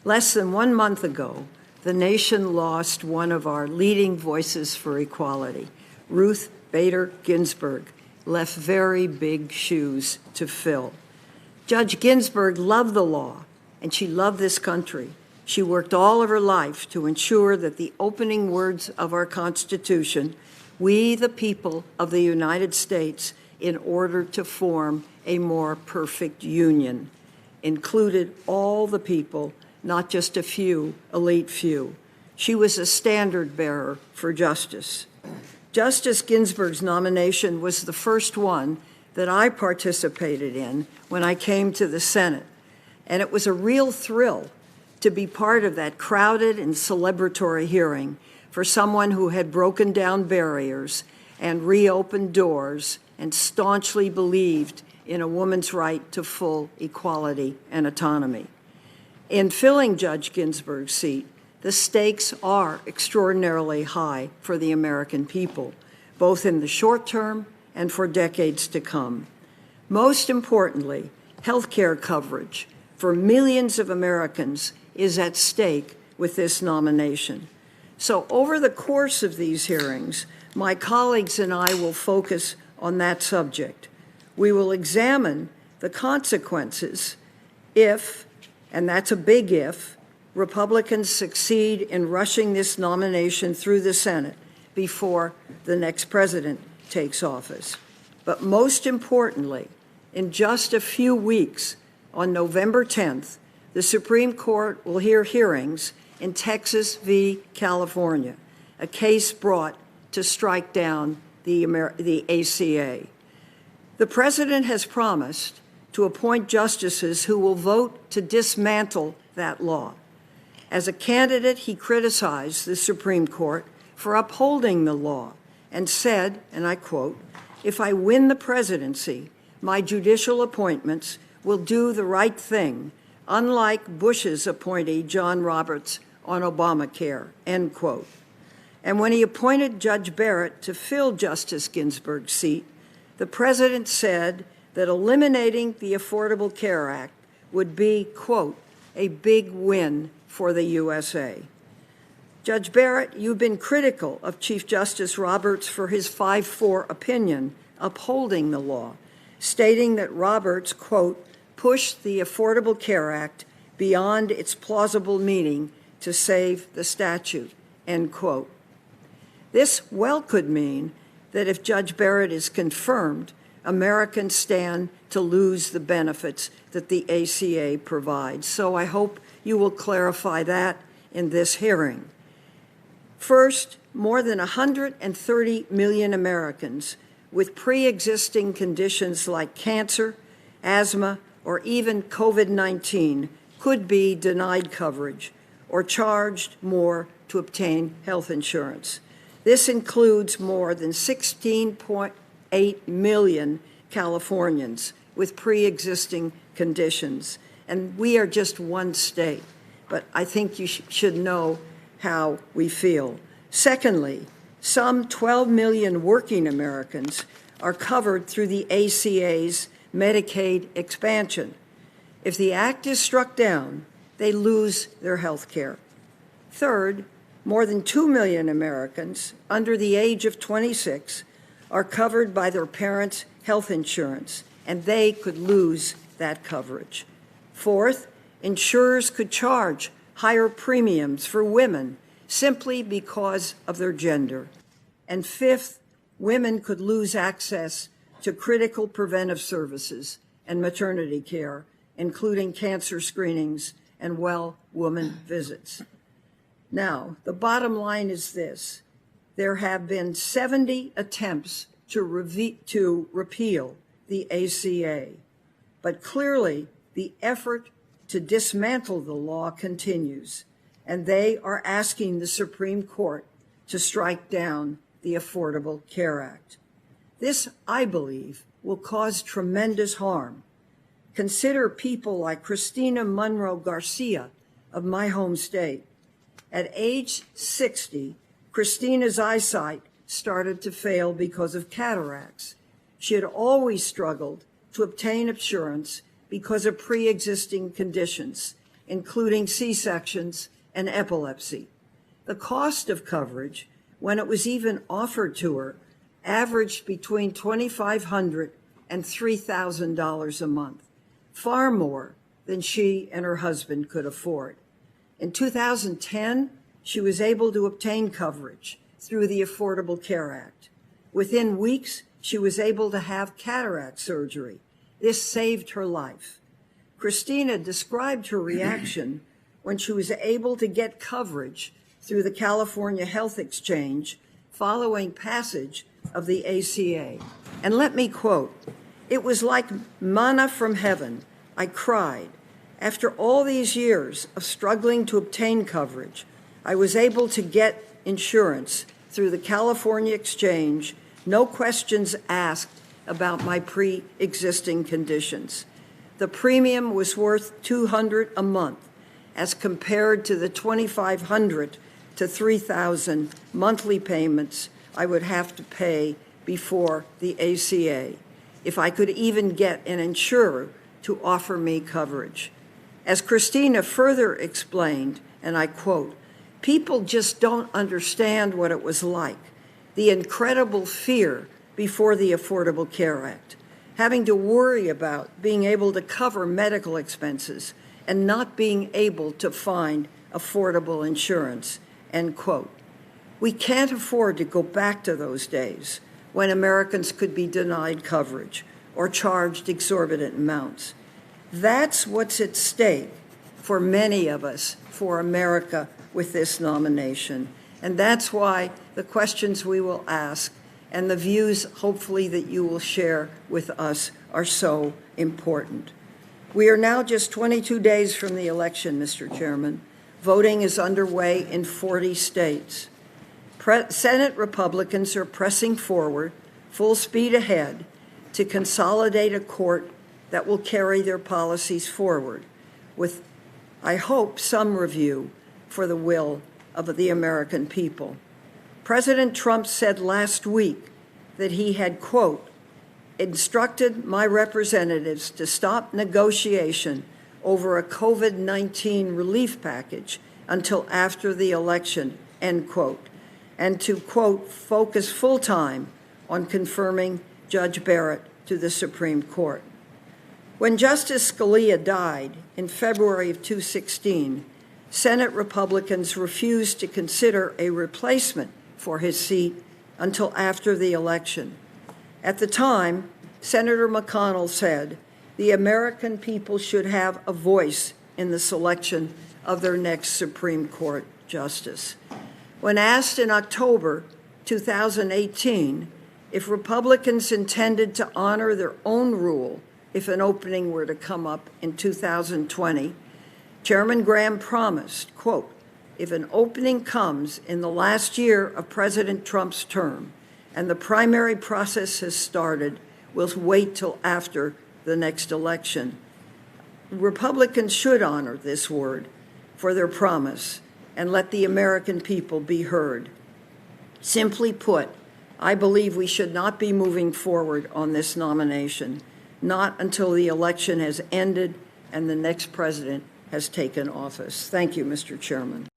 Less than 1 month ago, the nation lost one of our leading voices for equality. Ruth Bader Ginsburg left very big shoes to fill. Judge Ginsburg loved the law, and she loved this country. She worked all of her life to ensure that the opening words of our Constitution, "We, the people of the United States, in order to form a more perfect union," included all the people, not just a few, elite few. She was a standard bearer for justice. Justice Ginsburg's nomination was the first one that I participated in when I came to the Senate, and it was a real thrill to be part of that crowded and celebratory hearing for someone who had broken down barriers and reopened doors and staunchly believed in a woman's right to full equality and autonomy. In filling Judge Ginsburg's seat, the stakes are extraordinarily high for the American people, both in the short term and for decades to come. Most importantly, health care coverage for millions of Americans is at stake with this nomination. So over the course of these hearings, my colleagues and I will focus on that subject. We will examine the consequences if, and that's a big if, Republicans succeed in rushing this nomination through the Senate before the next president takes office. But most importantly, in just a few weeks, on November 10th, the Supreme Court will hear hearings in Texas v. California, a case brought to strike down the ACA. The president has promised to appoint justices who will vote to dismantle that law. As a candidate, he criticized the Supreme Court for upholding the law and said, and I quote, "If I win the presidency, my judicial appointments will do the right thing, unlike Bush's appointee, John Roberts, on Obamacare," end quote. And when he appointed Judge Barrett to fill Justice Ginsburg's seat, the president said that eliminating the Affordable Care Act would be, quote, "a big win for the USA." Judge Barrett, you've been critical of Chief Justice Roberts for his 5-4 opinion upholding the law, stating that Roberts, quote, "pushed the Affordable Care Act beyond its plausible meaning to save the statute," end quote. This well could mean that if Judge Barrett is confirmed, Americans stand to lose the benefits that the ACA provides. So I hope you will clarify that in this hearing. First, more than 130 million Americans with pre-existing conditions like cancer, asthma, or even COVID-19 could be denied coverage or charged more to obtain health insurance. This includes more than 16.8 million Californians with pre-existing conditions. And we are just one state, but I think you should know how we feel. Secondly, some 12 million working Americans are covered through the ACA's Medicaid expansion. If the act is struck down, they lose their health care. Third, more than 2 million Americans under the age of 26 are covered by their parents' health insurance, and they could lose that coverage. Fourth, insurers could charge higher premiums for women simply because of their gender. And fifth, women could lose access to critical preventive services and maternity care, including cancer screenings and well-woman visits. Now, the bottom line is this. There have been 70 attempts to repeal the ACA, but clearly the effort to dismantle the law continues, and they are asking the Supreme Court to strike down the Affordable Care Act. This, I believe, will cause tremendous harm. Consider people like Christina Monroe Garcia of my home state. At age 60, Christina's eyesight started to fail because of cataracts. She had always struggled to obtain insurance because of pre-existing conditions, including C-sections and epilepsy. The cost of coverage, when it was even offered to her, averaged between $2,500 and $3,000 a month, far more than she and her husband could afford. In 2010, she was able to obtain coverage through the Affordable Care Act. Within weeks, she was able to have cataract surgery. This saved her life. Christina described her reaction when she was able to get coverage through the California Health Exchange following passage of the ACA. And let me quote, "It was like manna from heaven. I cried. After all these years of struggling to obtain coverage, I was able to get insurance through the California Exchange, no questions asked about my pre-existing conditions. The premium was worth $200 a month as compared to the $2,500 to $3,000 monthly payments I would have to pay before the ACA if I could even get an insurer to offer me coverage." As Christina further explained, and I quote, "People just don't understand what it was like, the incredible fear before the Affordable Care Act, having to worry about being able to cover medical expenses and not being able to find affordable insurance," end quote. We can't afford to go back to those days when Americans could be denied coverage or charged exorbitant amounts. That's what's at stake for many of us, for America, with this nomination. And that's why the questions we will ask and the views, hopefully, that you will share with us are so important. We are now just 22 days from the election, Mr. Chairman. Voting is underway in 40 states. Senate Republicans are pressing forward, full speed ahead, to consolidate a court that will carry their policies forward with, I hope, some review for the will of the American people. President Trump said last week that he had, quote, "instructed my representatives to stop negotiation over a COVID-19 relief package until after the election," end quote, and to, quote, "focus full-time on confirming Judge Barrett to the Supreme Court." When Justice Scalia died in February of 2016, Senate Republicans refused to consider a replacement for his seat until after the election. At the time, Senator McConnell said, "The American people should have a voice in the selection of their next Supreme Court justice." When asked in October 2018 if Republicans intended to honor their own rule if an opening were to come up in 2020, Chairman Graham promised, quote, "If an opening comes in the last year of President Trump's term and the primary process has started, we'll wait till after the next election." Republicans should honor this word for their promise and let the American people be heard. Simply put, I believe we should not be moving forward on this nomination, not until the election has ended and the next president has taken office. Thank you, Mr. Chairman.